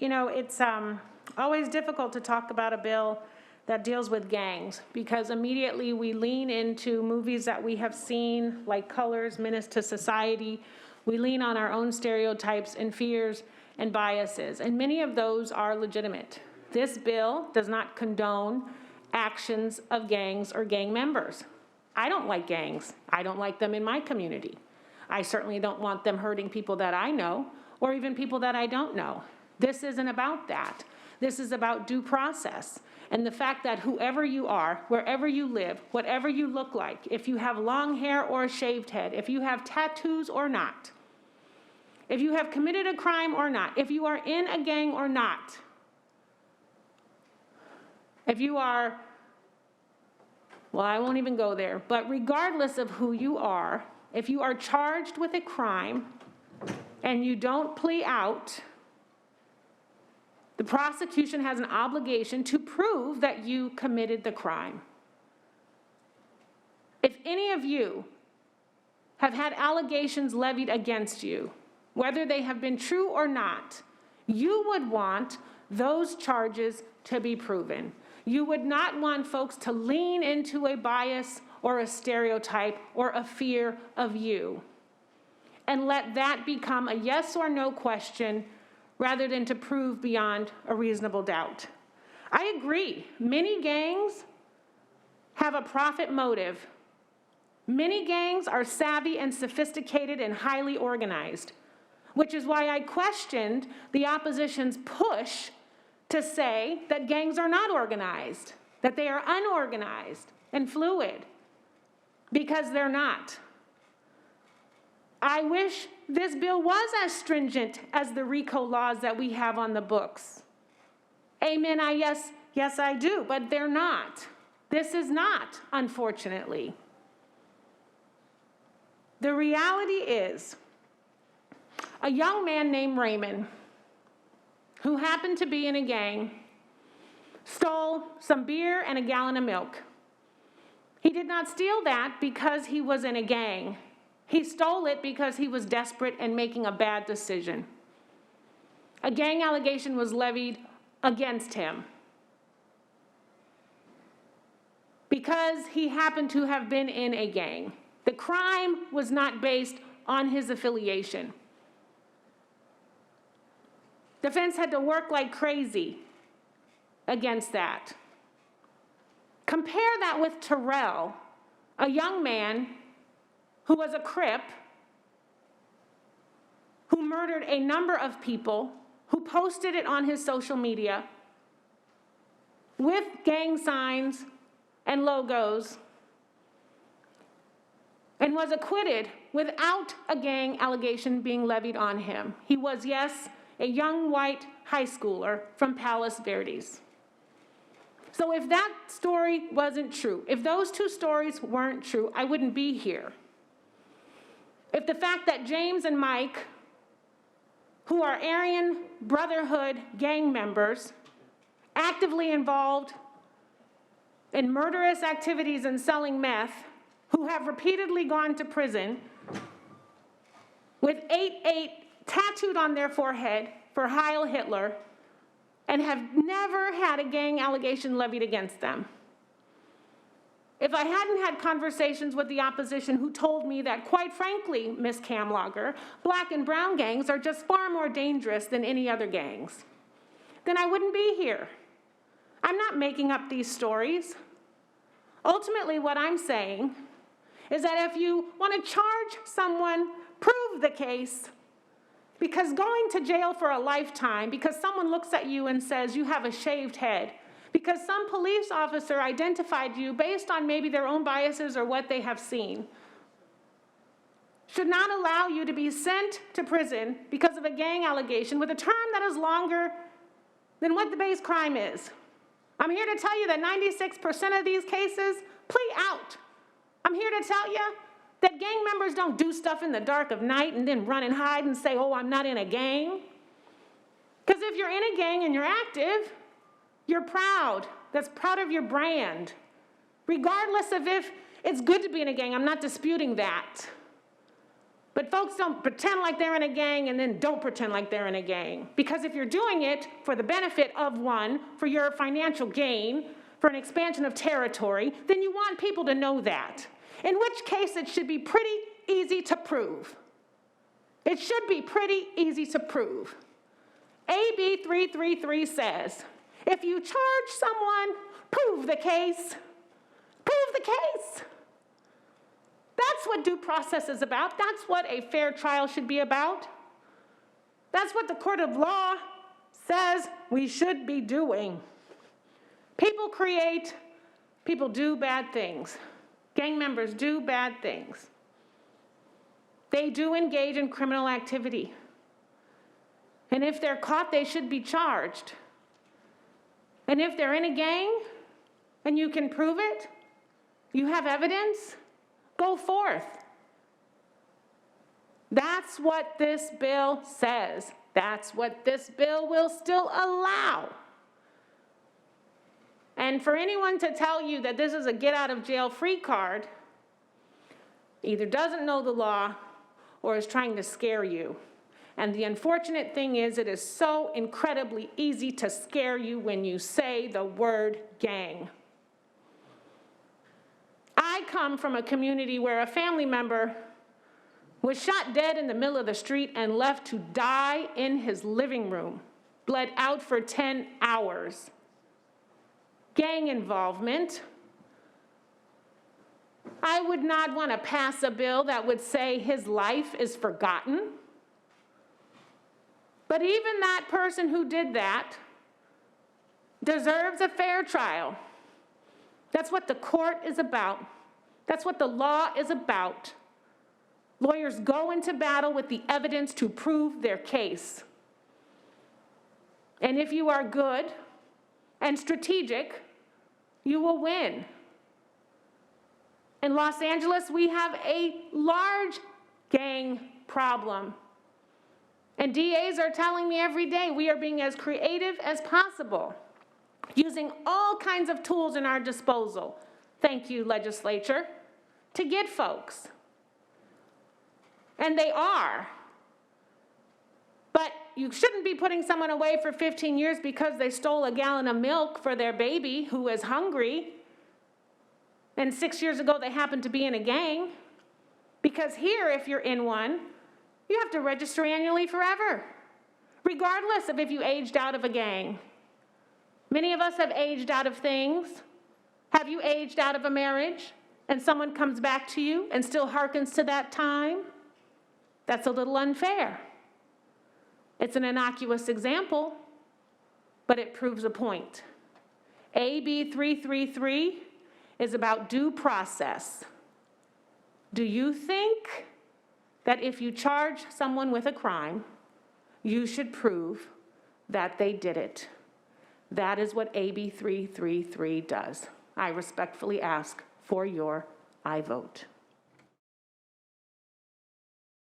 You know, it's always difficult to talk about a bill that deals with gangs, because immediately we lean into movies that we have seen, like Colors, Menace to Society. We lean on our own stereotypes and fears and biases, and many of those are legitimate. This bill does not condone actions of gangs or gang members. I don't like gangs. I don't like them in my community. I certainly don't want them hurting people that I know or even people that I don't know. This isn't about that. This is about due process and the fact that whoever you are, wherever you live, whatever you look like, if you have long hair or a shaved head, if you have tattoos or not, if you have committed a crime or not, if you are in a gang or not, if you are, well, I won't even go there, but regardless of who you are, if you are charged with a crime and you don't plea out, the prosecution has an obligation to prove that you committed the crime. If any of you have had allegations levied against you, whether they have been true or not, you would want those charges to be proven. You would not want folks to lean into a bias or a stereotype or a fear of you and let that become a yes or no question rather than to prove beyond a reasonable doubt. I agree, many gangs have a profit motive. Many gangs are savvy and sophisticated and highly organized, which is why I questioned the opposition's push to say that gangs are not organized, that they are unorganized and fluid, because they're not. I wish this bill was as stringent as the RICO laws that we have on the books. Amen, yes I do, but they're not. This is not, unfortunately. The reality is, a young man named Raymond, who happened to be in a gang, stole some beer and a gallon of milk. He did not steal that because he was in a gang. He stole it because he was desperate and making a bad decision. A gang allegation was levied against him because he happened to have been in a gang. The crime was not based on his affiliation. Defense had to work like crazy against that. Compare that with Terrell, a young man who was a Crip, who murdered a number of people, who posted it on his social media with gang signs and logos, and was acquitted without a gang allegation being levied on him. He was, yes, a young white high schooler from Palos Verdes. So if that story wasn't true, if those two stories weren't true, I wouldn't be here. If the fact that James and Mike, who are Aryan Brotherhood gang members, actively involved in murderous activities and selling meth, who have repeatedly gone to prison with 8-8 tattooed on their forehead for Heil Hitler, and have never had a gang allegation levied against them. If I hadn't had conversations with the opposition who told me that, quite frankly, Ms. Kamlager, black and brown gangs are just far more dangerous than any other gangs, then I wouldn't be here. I'm not making up these stories. Ultimately, what I'm saying is that if you want to charge someone, prove the case, because going to jail for a lifetime, because someone looks at you and says you have a shaved head, because some police officer identified you based on maybe their own biases or what they have seen, should not allow you to be sent to prison because of a gang allegation with a term that is longer than what the base crime is. I'm here to tell you that 96% of these cases plea out. I'm here to tell you that gang members don't do stuff in the dark of night and then run and hide and say, oh, I'm not in a gang. Because if you're in a gang and you're active, you're proud. That's proud of your brand. Regardless of if it's good to be in a gang, I'm not disputing that. But folks don't pretend like they're in a gang and then don't pretend like they're in a gang. Because if you're doing it for the benefit of one, for your financial gain, for an expansion of territory, then you want people to know that. In which case, it should be pretty easy to prove. It should be pretty easy to prove. AB 333 says, if you charge someone, prove the case. Prove the case. That's what due process is about. That's what a fair trial should be about. That's what the court of law says we should be doing. People create, people do bad things. Gang members do bad things. They do engage in criminal activity. And if they're caught, they should be charged. And if they're in a gang and you can prove it, you have evidence, go forth. That's what this bill says. That's what this bill will still allow. And for anyone to tell you that this is a get-out-of-jail-free card, either doesn't know the law or is trying to scare you. And the unfortunate thing is, it is so incredibly easy to scare you when you say the word gang. I come from a community where a family member was shot dead in the middle of the street and left to die in his living room, bled out for 10 hours. Gang involvement. I would not want to pass a bill that would say his life is forgotten. But even that person who did that deserves a fair trial. That's what the court is about. That's what the law is about. Lawyers go into battle with the evidence to prove their case. And if you are good and strategic, you will win. In Los Angeles, we have a large gang problem. And DAs are telling me every day we are being as creative as possible, using all kinds of tools in our disposal, thank you, legislature, to get folks. And they are. But you shouldn't be putting someone away for 15 years because they stole a gallon of milk for their baby who is hungry, and 6 years ago they happened to be in a gang. Because here, if you're in one, you have to register annually forever, regardless of if you aged out of a gang. Many of us have aged out of things. Have you aged out of a marriage and someone comes back to you and still hearkens to that time? That's a little unfair. It's an innocuous example, but it proves a point. AB 333 is about due process. Do you think that if you charge someone with a crime, you should prove that they did it? That is what AB 333 does. I respectfully ask for your aye vote.